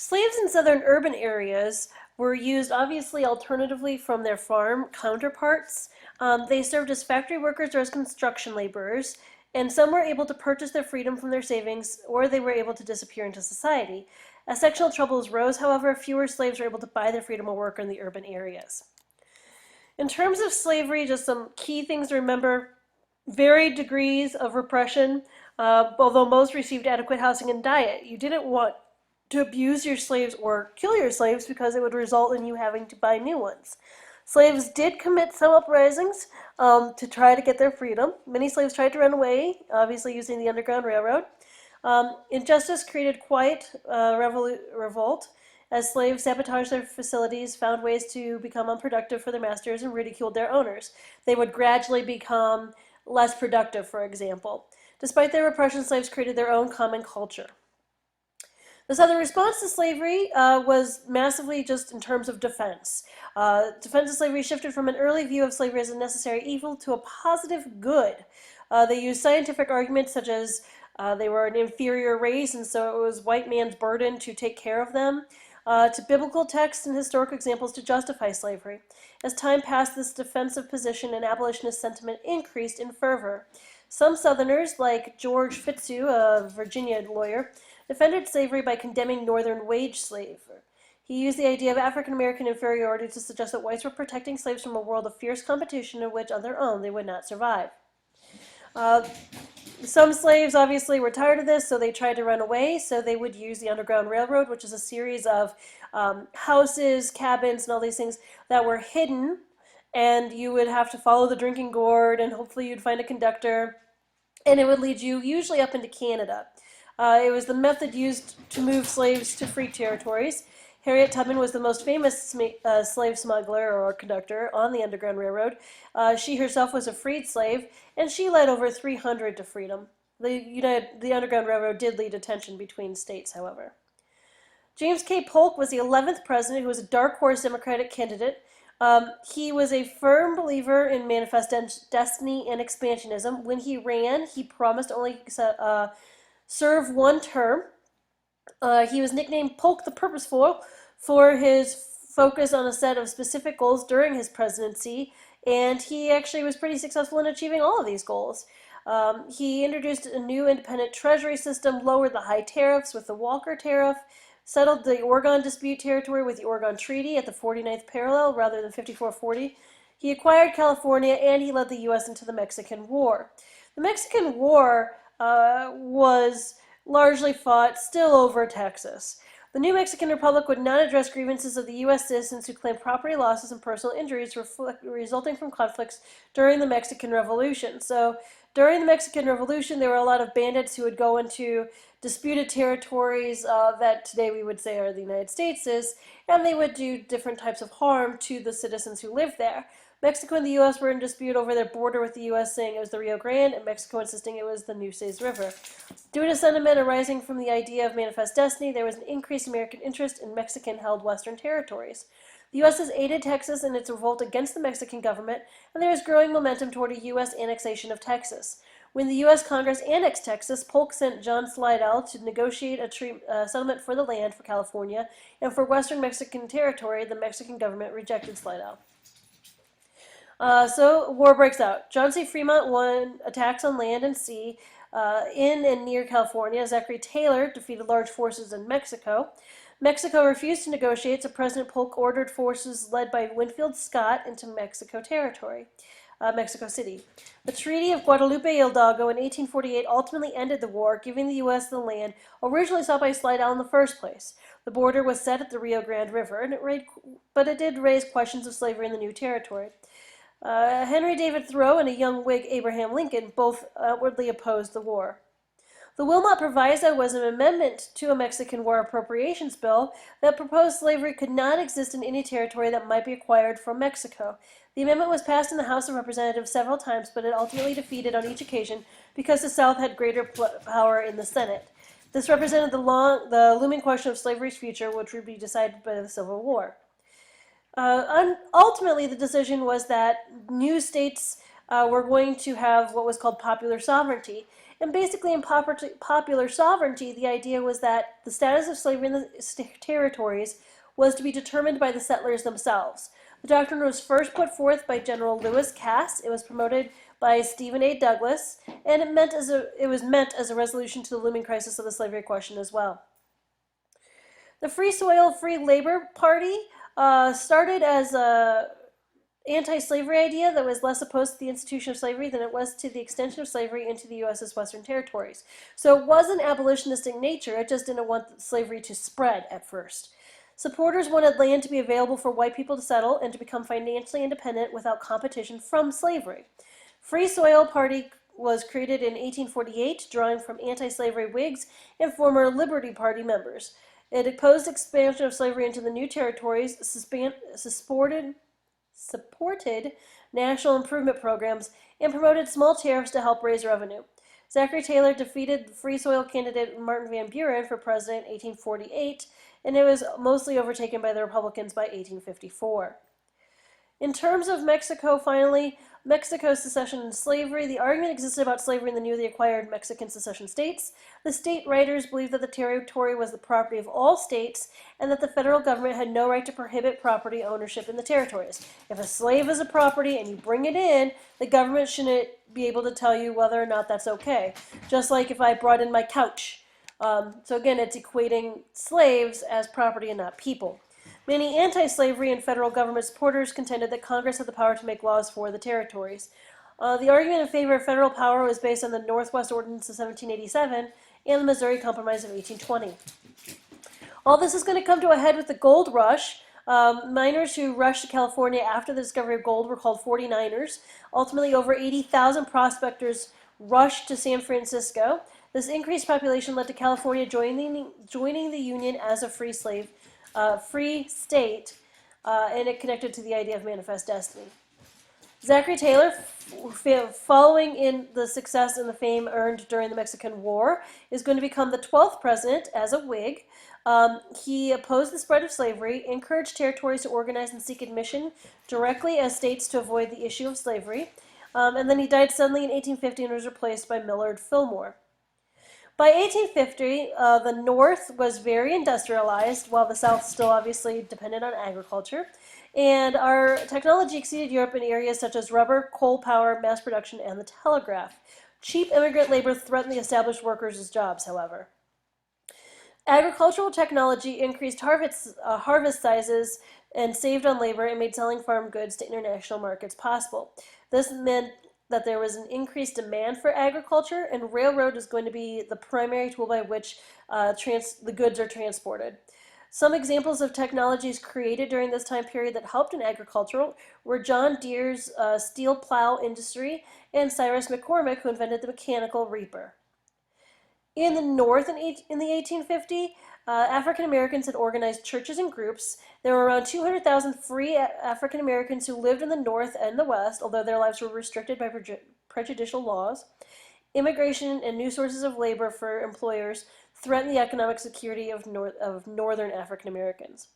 Slaves in southern urban areas were used obviously alternatively from their farm counterparts. They served as factory workers or as construction laborers, and some were able to purchase their freedom from their savings, or they were able to disappear into society. As sexual troubles rose, however, fewer slaves were able to buy their freedom or work in the urban areas. In terms of slavery, just some key things to remember: varied degrees of repression, although most received adequate housing and diet. You didn't want to abuse your slaves or kill your slaves because it would result in you having to buy new ones. Slaves did commit some uprisings to try to get their freedom. Many slaves tried to run away, obviously using the Underground Railroad. Injustice created quite revolt, as slaves sabotaged their facilities, found ways to become unproductive for their masters, and ridiculed their owners. They would gradually become less productive, for example. Despite their repression, slaves created their own common culture. The Southern response to slavery was massively just in terms of defense. Defense of slavery shifted from an early view of slavery as a necessary evil to a positive good. They used scientific arguments such as they were an inferior race, and so it was white man's burden to take care of them, to biblical texts and historical examples to justify slavery. As time passed, this defensive position and abolitionist sentiment increased in fervor. Some Southerners, like George Fitzhugh, a Virginia lawyer, defended slavery by condemning Northern wage slavery. He used the idea of African American inferiority to suggest that whites were protecting slaves from a world of fierce competition in which, on their own, they would not survive. Uh, some slaves obviously were tired of this, so they tried to run away. So they would use the Underground Railroad, which is a series of houses, cabins, and all these things that were hidden. And you would have to follow the drinking gourd, and hopefully you'd find a conductor. And it would lead you usually up into Canada. It was the method used to move slaves to free territories. Harriet Tubman was the most famous slave smuggler or conductor on the Underground Railroad. She herself was a freed slave, and she led over 300 to freedom. The Underground Railroad did lead to tension between states, however. James K. Polk was the 11th president, who was a dark horse Democratic candidate. He was a firm believer in manifest destiny and expansionism. When he ran, he promised only serve one term. He was nicknamed Polk the Purposeful for his focus on a set of specific goals during his presidency, and he actually was pretty successful in achieving all of these goals. He introduced a new independent treasury system, lowered the high tariffs with the Walker Tariff, settled the Oregon Dispute Territory with the Oregon Treaty at the 49th parallel rather than 5440. He acquired California, and he led the U.S. into the Mexican War. The Mexican War was largely fought still over Texas. The new Mexican Republic would not address grievances of the U.S. citizens who claimed property losses and personal injuries resulting from conflicts during the Mexican Revolution. So during the Mexican Revolution, there were a lot of bandits who would go into disputed territories that today we would say are the United States, and they would do different types of harm to the citizens who lived there. Mexico and the U.S. were in dispute over their border, with the U.S. saying it was the Rio Grande and Mexico insisting it was the Nueces River. Due to sentiment arising from the idea of manifest destiny, there was an increased American interest in Mexican-held Western territories. The U.S. has aided Texas in its revolt against the Mexican government, and there is growing momentum toward a U.S. annexation of Texas. When the U.S. Congress annexed Texas, Polk sent John Slidell to negotiate a settlement for the land for California, and for Western Mexican territory, the Mexican government rejected Slidell. So war breaks out. John C. Fremont won attacks on land and sea in and near California. Zachary Taylor defeated large forces in Mexico. Mexico refused to negotiate, so President Polk ordered forces led by Winfield Scott into Mexico territory, Mexico City. The Treaty of Guadalupe Hidalgo in 1848 ultimately ended the war, giving the U.S. the land originally sought by Slidell in the first place. The border was set at the Rio Grande River, but it did raise questions of slavery in the new territory. Henry David Thoreau and a young Whig, Abraham Lincoln, both outwardly opposed the war. The Wilmot Proviso was an amendment to a Mexican War Appropriations Bill that proposed slavery could not exist in any territory that might be acquired from Mexico. The amendment was passed in the House of Representatives several times, but it ultimately defeated on each occasion because the South had greater power in the Senate. This represented the looming question of slavery's future, which would be decided by the Civil War. Ultimately, the decision was that new states were going to have what was called popular sovereignty, And basically, in popular sovereignty, the idea was that the status of slavery in the territories was to be determined by the settlers themselves. The doctrine was first put forth by General Lewis Cass. It was promoted by Stephen A. Douglas, and it was meant as a resolution to the looming crisis of the slavery question as well. The Free Soil, Free Labor Party started as a anti-slavery idea that was less opposed to the institution of slavery than it was to the extension of slavery into the U.S.'s western territories. So it was an abolitionist in nature, it just didn't want slavery to spread at first. Supporters wanted land to be available for white people to settle and to become financially independent without competition from slavery. Free Soil Party was created in 1848, drawing from anti-slavery Whigs and former Liberty Party members. It opposed expansion of slavery into the new territories, supported national improvement programs, and promoted small tariffs to help raise revenue. Zachary Taylor defeated the Free Soil candidate Martin Van Buren for president in 1848, and it was mostly overtaken by the Republicans by 1854. In terms of Mexico, finally, Mexico's secession and slavery, the argument existed about slavery in the newly acquired Mexican secession states. The state writers believed that the territory was the property of all states and that the federal government had no right to prohibit property ownership in the territories. If a slave is a property and you bring it in, the government shouldn't be able to tell you whether or not that's okay. Just like if I brought in my couch. So again, it's equating slaves as property and not people. Many anti-slavery and federal government supporters contended that Congress had the power to make laws for the territories. The argument in favor of federal power was based on the Northwest Ordinance of 1787 and the Missouri Compromise of 1820. All this is going to come to a head with the gold rush. Miners who rushed to California after the discovery of gold were called 49ers. Ultimately, over 80,000 prospectors rushed to San Francisco. This increased population led to California joining the Union as a free state, and it connected to the idea of manifest destiny. Zachary Taylor, following in the success and the fame earned during the Mexican War, is going to become the 12th president as a Whig. He opposed the spread of slavery, encouraged territories to organize and seek admission directly as states to avoid the issue of slavery, and then he died suddenly in 1850 and was replaced by Millard Fillmore. By 1850, the North was very industrialized, while the South still obviously depended on agriculture. And our technology exceeded Europe in areas such as rubber, coal power, mass production, and the telegraph. Cheap immigrant labor threatened the established workers' jobs, however. Agricultural technology increased harvest sizes and saved on labor and made selling farm goods to international markets possible. This meant that there was an increased demand for agriculture, and railroad is going to be the primary tool by which the goods are transported. Some examples of technologies created during this time period that helped in agriculture were John Deere's steel plow industry and Cyrus McCormick, who invented the mechanical reaper. In the North in the 1850s, African Americans had organized churches and groups. There were around 200,000 free African Americans who lived in the North and the West, although their lives were restricted by prejudicial laws. Immigration and new sources of labor for employers threatened the economic security of Northern African Americans.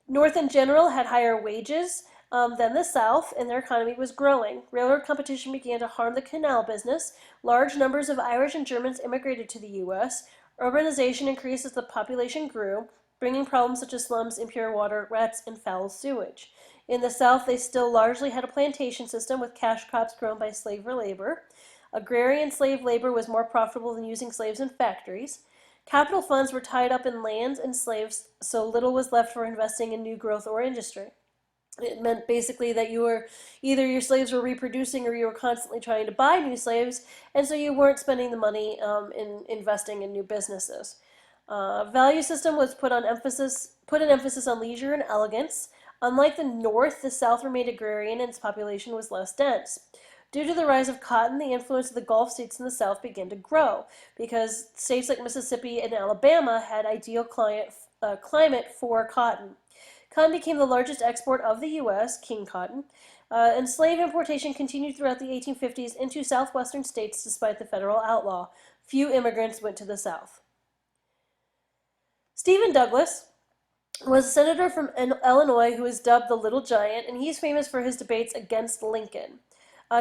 North in general had higher wages than the South, and their economy was growing. Railroad competition began to harm the canal business. Large numbers of Irish and Germans immigrated to the U.S. Urbanization increased as the population grew, bringing problems such as slums, impure water, rats, and foul sewage. In the South, they still largely had a plantation system with cash crops grown by slave labor. Agrarian slave labor was more profitable than using slaves in factories. Capital funds were tied up in lands and slaves, so little was left for investing in new growth or industry. It meant basically that either your slaves were reproducing or you were constantly trying to buy new slaves, and so you weren't spending the money in investing in new businesses. Value system was put an emphasis on leisure and elegance. Unlike the North, the South remained agrarian and its population was less dense. Due to the rise of cotton, the influence of the Gulf states in the South began to grow because states like Mississippi and Alabama had ideal climate for cotton. Cotton became the largest export of the U.S., king cotton, and slave importation continued throughout the 1850s into southwestern states despite the federal outlaw. Few immigrants went to the South. Stephen Douglas was a senator from Illinois who was dubbed the Little Giant, and he's famous for his debates against Lincoln.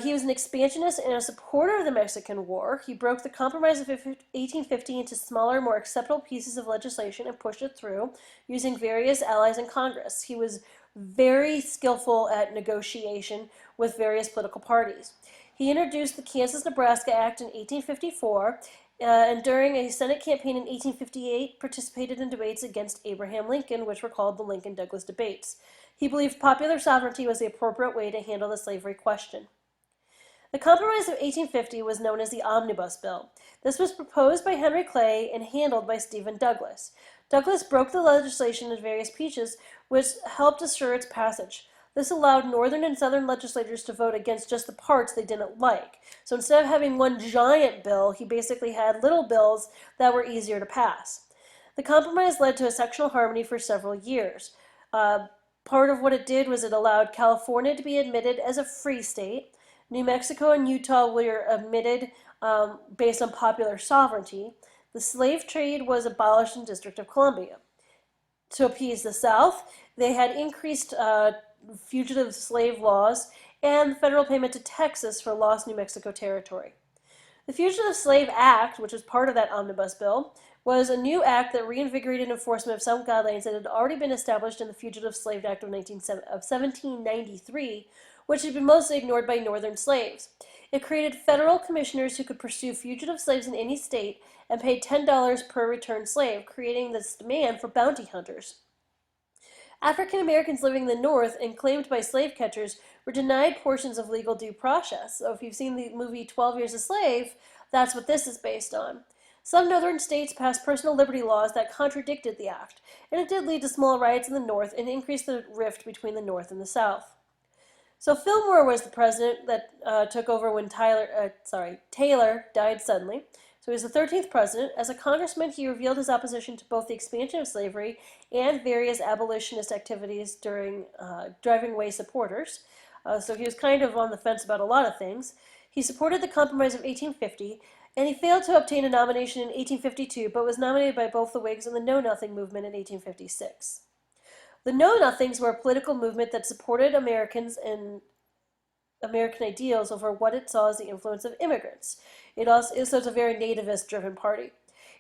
He was an expansionist and a supporter of the Mexican War. He broke the Compromise of 1850 into smaller, more acceptable pieces of legislation and pushed it through using various allies in Congress. He was very skillful at negotiation with various political parties. He introduced the Kansas-Nebraska Act in 1854, and during a Senate campaign in 1858, participated in debates against Abraham Lincoln, which were called the Lincoln-Douglas debates. He believed popular sovereignty was the appropriate way to handle the slavery question. The Compromise of 1850 was known as the Omnibus Bill. This was proposed by Henry Clay and handled by Stephen Douglas. Douglas broke the legislation into various pieces, which helped assure its passage. This allowed northern and southern legislators to vote against just the parts they didn't like. So instead of having one giant bill, he basically had little bills that were easier to pass. The compromise led to a sectional harmony for several years. Part of what it did was it allowed California to be admitted as a free state. New Mexico and Utah were admitted based on popular sovereignty. The slave trade was abolished in the District of Columbia. To appease the South, they had increased fugitive slave laws and federal payment to Texas for lost New Mexico territory. The Fugitive Slave Act, which was part of that omnibus bill, was a new act that reinvigorated enforcement of some guidelines that had already been established in the Fugitive Slave Act of 1793, which had been mostly ignored by northern slaves. It created federal commissioners who could pursue fugitive slaves in any state and paid $10 per returned slave, creating this demand for bounty hunters. African Americans living in the North and claimed by slave catchers were denied portions of legal due process. So if you've seen the movie 12 Years a Slave, that's what this is based on. Some northern states passed personal liberty laws that contradicted the act, and it did lead to small riots in the North and increased the rift between the North and the South. So Fillmore was the president that took over when Taylor died suddenly. So he was the 13th president. As a congressman, he revealed his opposition to both the expansion of slavery and various abolitionist activities during driving away supporters. So he was kind of on the fence about a lot of things. He supported the Compromise of 1850, and he failed to obtain a nomination in 1852, but was nominated by both the Whigs and the Know Nothing movement in 1856. The Know Nothings were a political movement that supported Americans and American ideals over what it saw as the influence of immigrants. It was a very nativist-driven party.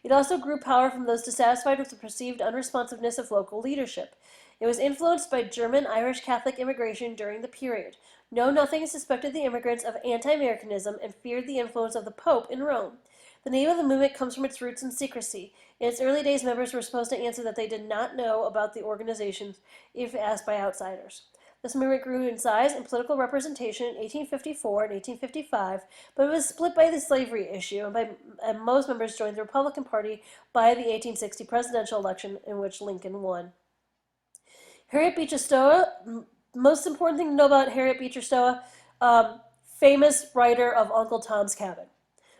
It also grew power from those dissatisfied with the perceived unresponsiveness of local leadership. It was influenced by German Irish Catholic immigration during the period. Know Nothing suspected the immigrants of anti-Americanism and feared the influence of the Pope in Rome. The name of the movement comes from its roots in secrecy. In its early days, members were supposed to answer that they did not know about the organizations if asked by outsiders. This movement grew in size and political representation in 1854 and 1855, but it was split by the slavery issue, and most members joined the Republican Party by the 1860 presidential election in which Lincoln won. Harriet Beecher Stowe, most important thing to know about Harriet Beecher Stowe, famous writer of Uncle Tom's Cabin.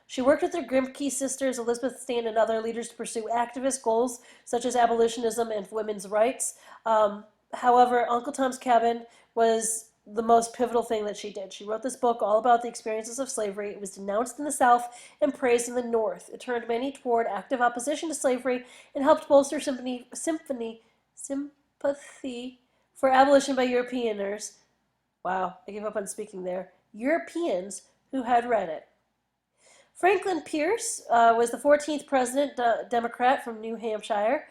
She worked with her Grimke sisters, Elizabeth Stanton, and other leaders to pursue activist goals such as abolitionism and women's rights. However, Uncle Tom's Cabin was the most pivotal thing that she did. She wrote this book all about the experiences of slavery. It was denounced in the South and praised in the North. It turned many toward active opposition to slavery and helped bolster sympathy for abolition by Europeaners. Wow, I gave up on speaking there. Europeans who had read it. Franklin Pierce was the 14th president, Democrat from New Hampshire.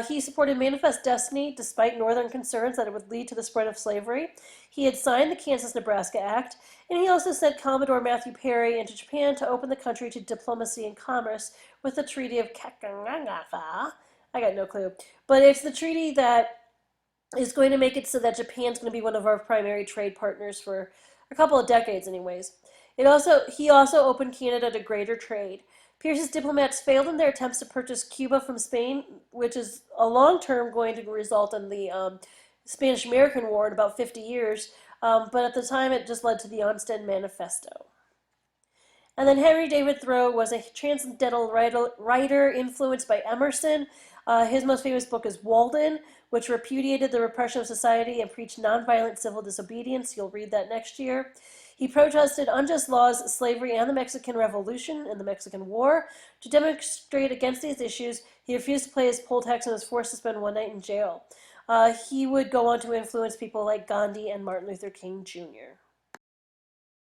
He supported Manifest Destiny despite Northern concerns that it would lead to the spread of slavery. He had signed the Kansas-Nebraska Act, and he also sent Commodore Matthew Perry into Japan to open the country to diplomacy and commerce with the Treaty of Kakanagawa. I got no clue. But it's the treaty that is going to make it so that Japan's going to be one of our primary trade partners for a couple of decades anyways. He also opened Canada to greater trade. Pierce's diplomats failed in their attempts to purchase Cuba from Spain, which is a long-term going to result in the Spanish-American War in about 50 years, but at the time it just led to the Onstead Manifesto. And then Henry David Thoreau was a transcendental writer influenced by Emerson. His most famous book is Walden, which repudiated the repression of society and preached nonviolent civil disobedience. You'll read that next year. He protested unjust laws, slavery, and the Mexican Revolution and the Mexican War. To demonstrate against these issues, he refused to pay his poll tax and was forced to spend one night in jail. He would go on to influence people like Gandhi and Martin Luther King Jr.